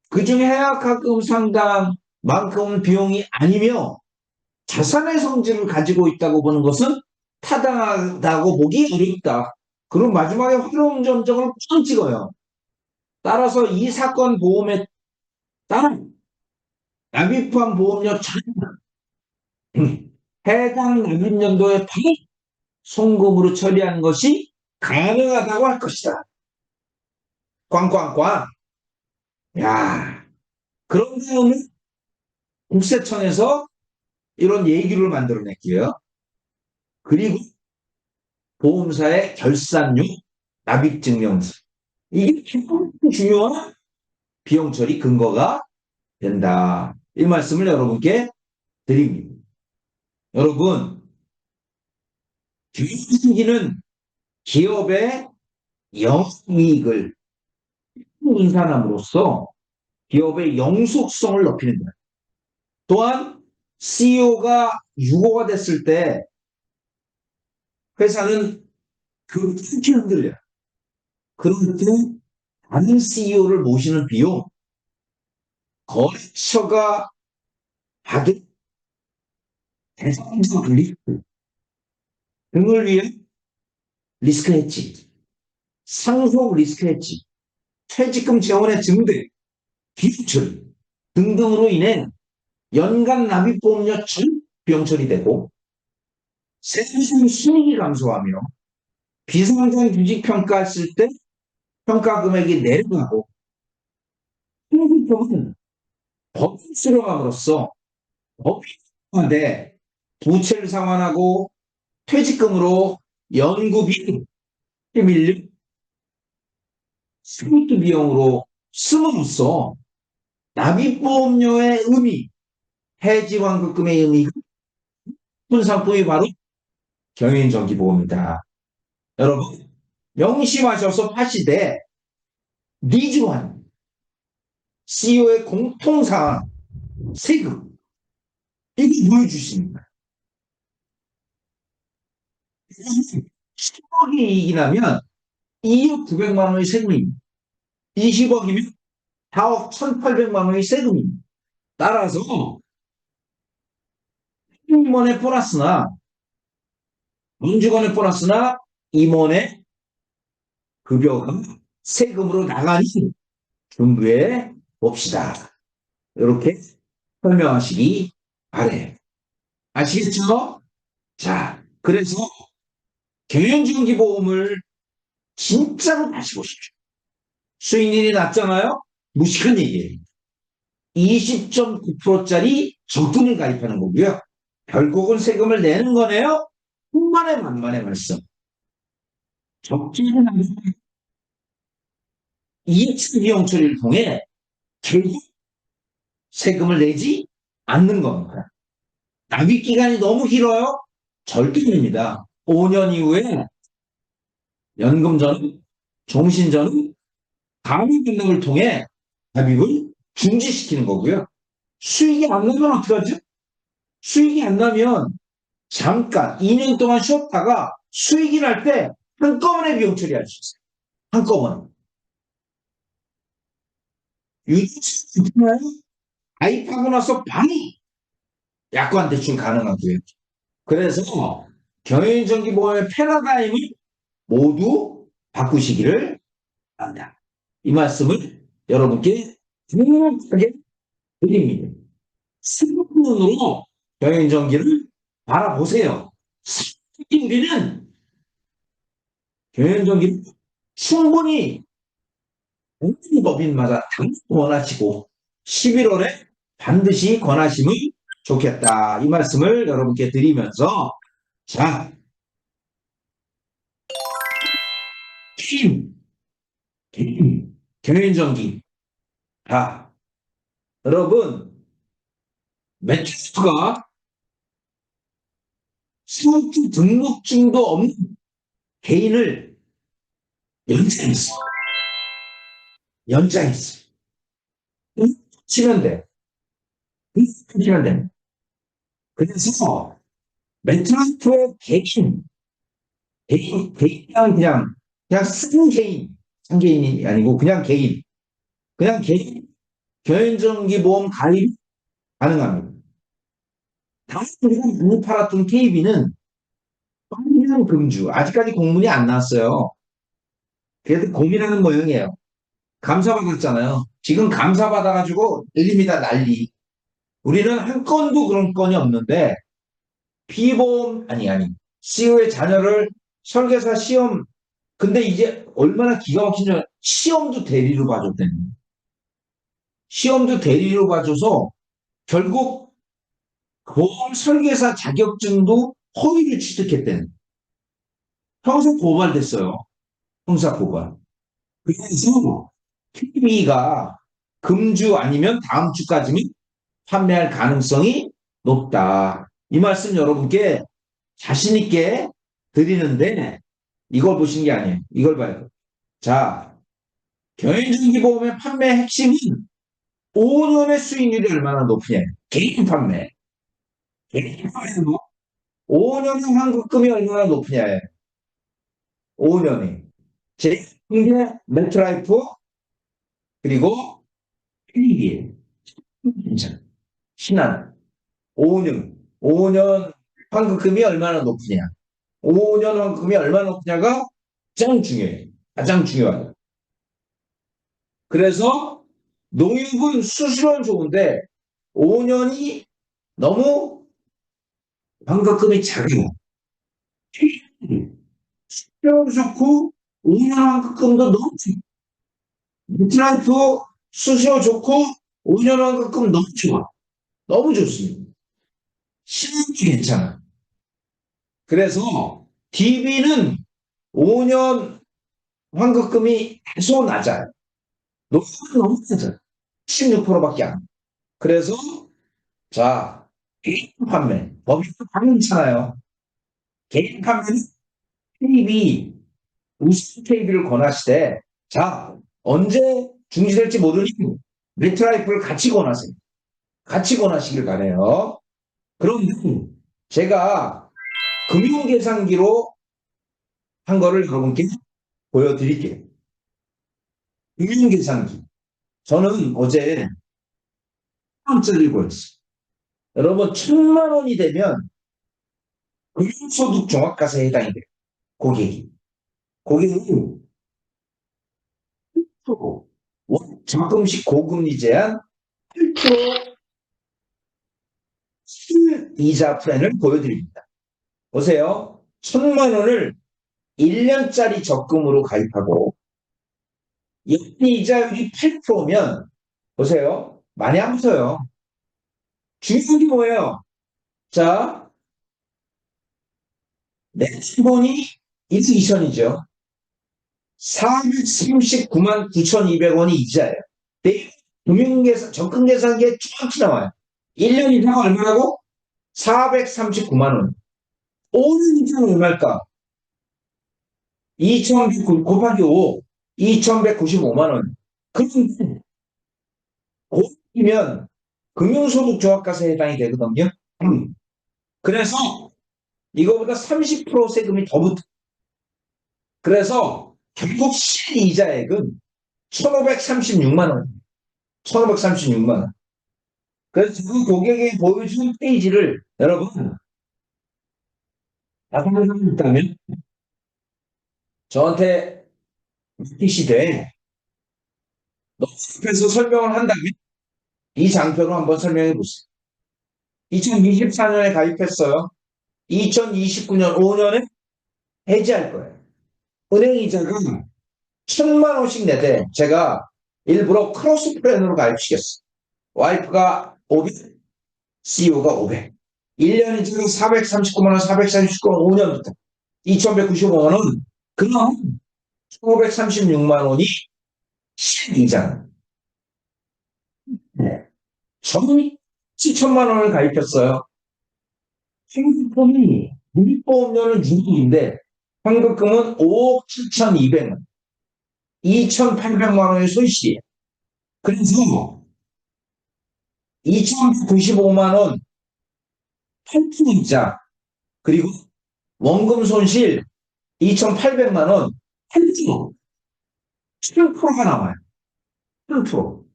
[SPEAKER 1] 그중에 해약하금 상당만큼은 비용이 아니며 자산의 성질을 가지고 있다고 보는 것은 타당하다고 보기 어렵다. 그리고 마지막에 활용 점정을 뻥 찍어요. 따라서 이 사건 보험에 따른 납입한 보험료 해당 납입연도에 바로 송금으로 처리하는 것이 가능하다고 할 것이다. 꽝꽝꽝. 야, 그런 다음에 국세청에서 이런 얘기를 만들어냈고요. 그리고 보험사의 결산용 납입증명서. 이게 중요한 비용 처리 근거가 된다. 이 말씀을 여러분께 드립니다. 여러분, 경영기는 기업의 영이익을 인산함으로써 기업의 영속성을 높이는 거예요. 또한 CEO가 유고가 됐을 때 회사는 그렇게 흔들려요. 그럴 때 다른 CEO를 모시는 비용, 거래처가 받은 대상적 리스크 등을 위한 리스크 해지, 상속 리스크 해지, 퇴직금 지원의 증대, 기술 등등으로 인해 연간 납입보험료 비용 처리되고 세금 순이익이 감소하며 비상장 주식 평가했을 때 평가 금액이 내려가고 통계적은 법인 수령함으로써 법인한테 부채를 상환하고 퇴직금으로 연구비 밀린 스포트 비용으로 씀으로써 납입보험료의 의미, 해지환급금의 의미가 큰 상품이 바로 경영정기보험이다. 여러분 명심하셔서 파시되 니즈환 CEO의 공통사항 세금 이게 보여주십니다. 10억이 이익이 나면 2억 900만 원의 세금입니다. 20억이면 4억 1,800만 원의 세금입니다. 따라서 임원의 보너스나 민주권의 보너스나 임원의 급여가 세금으로 나가니 준비해 봅시다. 이렇게 설명하시기 바래요. 아시겠죠? 자, 그래서 경영정기보험을 진짜로 다시 보십시오. 수익률이 낮잖아요? 무식한 얘기예요. 20.9%짜리 적금을 가입하는 거고요. 결국은 세금을 내는 거네요. 천만의 만만의 말씀. 적지는 않은 이익 비용 처리를 통해 결국 세금을 내지 않는 겁니다. 납입 기간이 너무 길어요? 절대 아닙니다. 5년 이후에 연금전, 종신전, 가압류 등을 통해 납입을 중지시키는 거고요. 수익이 안 나면 어떡하죠? 수익이 안 나면 잠깐 2년 동안 쉬었다가 수익이 날 때 한꺼번에 비용 처리할 수 있어요. 한꺼번에. 유지수 있나요? 가입하고 나서 바로 약관 대출 가능하고요. 그래서 경영정기보험의 패러다임을 모두 바꾸시기를 바란다. 이 말씀을 여러분께 분명하게 드립니다. 새로운 경영정기를 바라보세요. 우리는 경영정기를 충분히 모든 법인마다 다 원하시고 11월에 반드시 권하시면 좋겠다. 이 말씀을 여러분께 드리면서 자, 경영정기. 자, 여러분 매출수가 사업주 등록증도 없는 개인을 연장했어. 연장했어. 치면 돼. 치면 돼. 그래서 메트로이프의 그냥 쓴 개인, 상개인이 아니고 그냥 개인, 개인정기보험 가입 가능합니다. 다만 우리가 많이 팔았던 KB는 빵명 금주, 아직까지 공문이 안 나왔어요. 그래도 고민하는 모양이에요. 감사받았잖아요. 지금 감사받아가지고 난립니다, 난리. 우리는 한 건도 그런 건이 없는데, 피보험, 아니, CEO의 자녀를 설계사 시험, 근데 이제 얼마나 기가 막힌 줄, 시험도 대리로 봐줬대요. 시험도 대리로 봐줘서 결국 보험 설계사 자격증도 허위를 취득했대요. 형사 고발됐어요. 형사 고발. 그래서 TV가 금주 아니면 다음 주까지는 판매할 가능성이 높다. 이 말씀 여러분께 자신 있게 드리는데 이걸 보신 게 아니에요. 이걸 봐요. 자, 개인정기보험의 판매 핵심은 5년의 수익률이 얼마나 높으냐. 개인 판매. 개인 판매는 5년의 환급금이 얼마나 높으냐예요. 5년이. 제 이게 메트라이프 그리고 필기 괜찮아. 신한 5년 환급금이 얼마나 높으냐. 5년 환급금이 얼마나 높냐가 가장 중요해요. 가장 중요하다. 그래서 농협은 수수료는 좋은데 5년이 너무 환급금이 작아요. 수수료 좋고 5년 환급금도 너무 미트라이프 수수료 좋고 5년 환급금 너무 좋아. 너무 좋습니다. 신용도 괜찮아. 그래서 DB는 5년 환급금이 다소 낮아요. 높이는 너무 낮아요. 16%밖에 안. 그래서 자 개인 판매 법인도 괜찮아요. 개인 판매는 KB 우수 KB를 권하시되 자 언제 중지될지 모르니 메트라이프를 같이 권하세요. 같이 권하시길 바래요. 그런데 제가 금융계산기로 한 거를 여러분께 보여드릴게요. 금융계산기. 저는 어제 1,000원짜리 보였어요. 여러분 1,000만 원이 되면 금융소득 종합과세에 해당이 돼요. 고객이. 고객이 적금식 고금리 제한 8% 이자 플랜을 보여드립니다. 보세요. 1,000만 원을 1년짜리 적금으로 가입하고 연이자율이 8%면 보세요. 많이 안 붙어요. 중요한 게 뭐예요? 자, 내 기본이 1억 2천이죠. 439만 9,200원이 이자예요. 내 금융계산, 적금계산기에 정확히 나와요. 1년 이자가 얼마라고? 439만 원. 5년 이자는 얼마일까? 2,100 곱하기 5, 2,195만 원. 그런데 고이면 금융소득 종합과세에 해당이 되거든요. 그래서 이거보다 30% 세금이 더 붙어. 그래서 결국 실이자액은 1,536만 원. 1,536만 원. 그래서 그 고객이 보여준 페이지를 여러분 나타낼 수 있다면 저한테 맡기시되 너무 앞에서 설명을 한다면 이 장표로 한번 설명해 보세요. 2024년에 가입했어요. 2029년 5년에 해지할 거예요. 은행 이자가 1,000만 원씩 내대 제가 일부러 크로스 플랜으로 가입시켰어요. 와이프가 500, CEO가 500. 1년 이자가 439만 원, 439만 원 5년부터 2,195만 원. 그럼 1,536만 원이 실이자. 네. 저는 7천만 원을 가입했어요. 생수품이 누리보험료는 6억인데 환급금은 5억 7,200만, 2,800만 원의 손실이에요. 그래서 2,195만 원 8%이자 그리고 원금 손실 2,800만 원 8%, 7%가 나와요. 7%.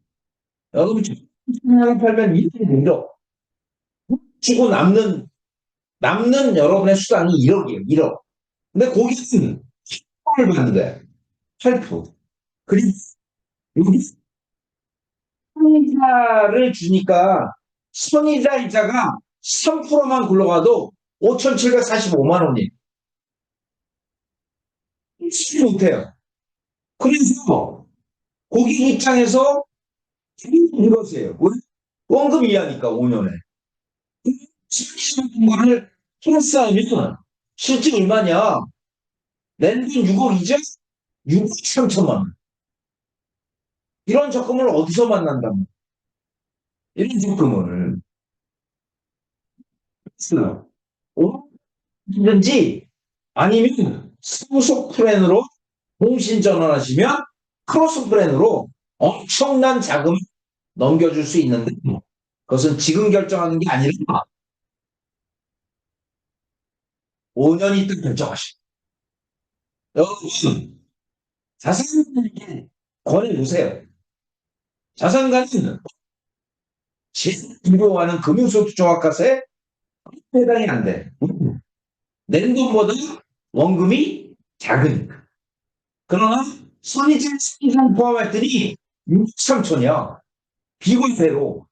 [SPEAKER 1] 여러분, 1,000만 팔면 1억. 치고 남는 여러분의 수당이 1억이에요. 1억. 근데 거기는 8%를 받는 거예요. 8%. 그리고 여기 선이자를 주니까 선이자 이자가 3%만 굴러가도 5,745만 원이에요. 쓰지 못해요. 그래서 고객 입장에서 이것이에요. 왜? 원금 이하니까 5년에. 10만 원을 플러스하면 실제 얼마냐? 낸 돈 6억이죠? 6억 3천만 원. 이런 적금을 어디서 만난다고? 이런 적금을. 오든지 아니면 소속 플랜으로 공신 전환하시면 크로스 플랜으로 엄청난 자금을 넘겨줄 수 있는데 그것은 지금 결정하는 게 아니라 5년 있다 결정하시고 여러분 자산가에게 권해보세요. 자산가는 제일 두려워하는 금융소득종합과세 해당이 안 돼. 낸 돈보다 원금이 작으니까. 그러나 선의자 수익을 포함했더니 6억 3천이야. 비과세로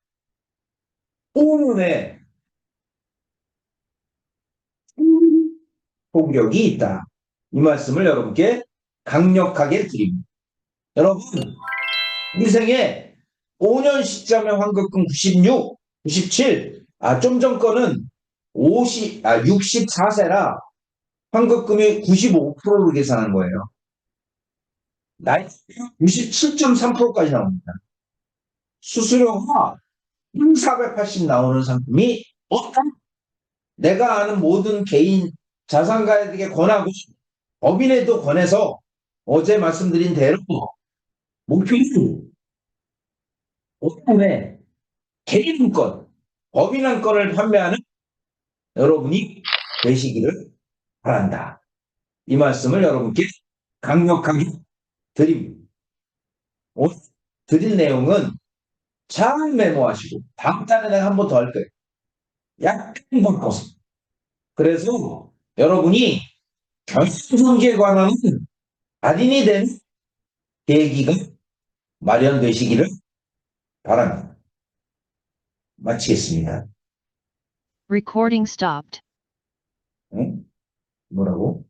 [SPEAKER 1] 5년에 폭력이 있다. 이 말씀을 여러분께 강력하게 드립니다. 여러분, 우리 생에 5년 시점의 환급금 96, 97, 좀 전 거는 64세라 환급금이 95%로 계산한 거예요. 나이 97.3%까지 나옵니다. 수수료가 1,480 나오는 상품이 어떤 내가 아는 모든 개인 자산가에게 권하고 법인에도 권해서 어제 말씀드린 대로 목표는 5년에 개인 한 건, 법인 한 건을 판매하는 여러분이 되시기를 바란다. 이 말씀을 여러분께 강력하게 드립니다. 오늘 드릴 내용은 잘 메모하시고 다음 달에 내가 한 번 더 할 거예요. 약간 바꿔서. 그래서 여러분이 결승전기에 관한 달인이 된 계기가 마련되시기를 바랍니다. 마치겠습니다.
[SPEAKER 3] Recording stopped.
[SPEAKER 1] 응? 뭐라고?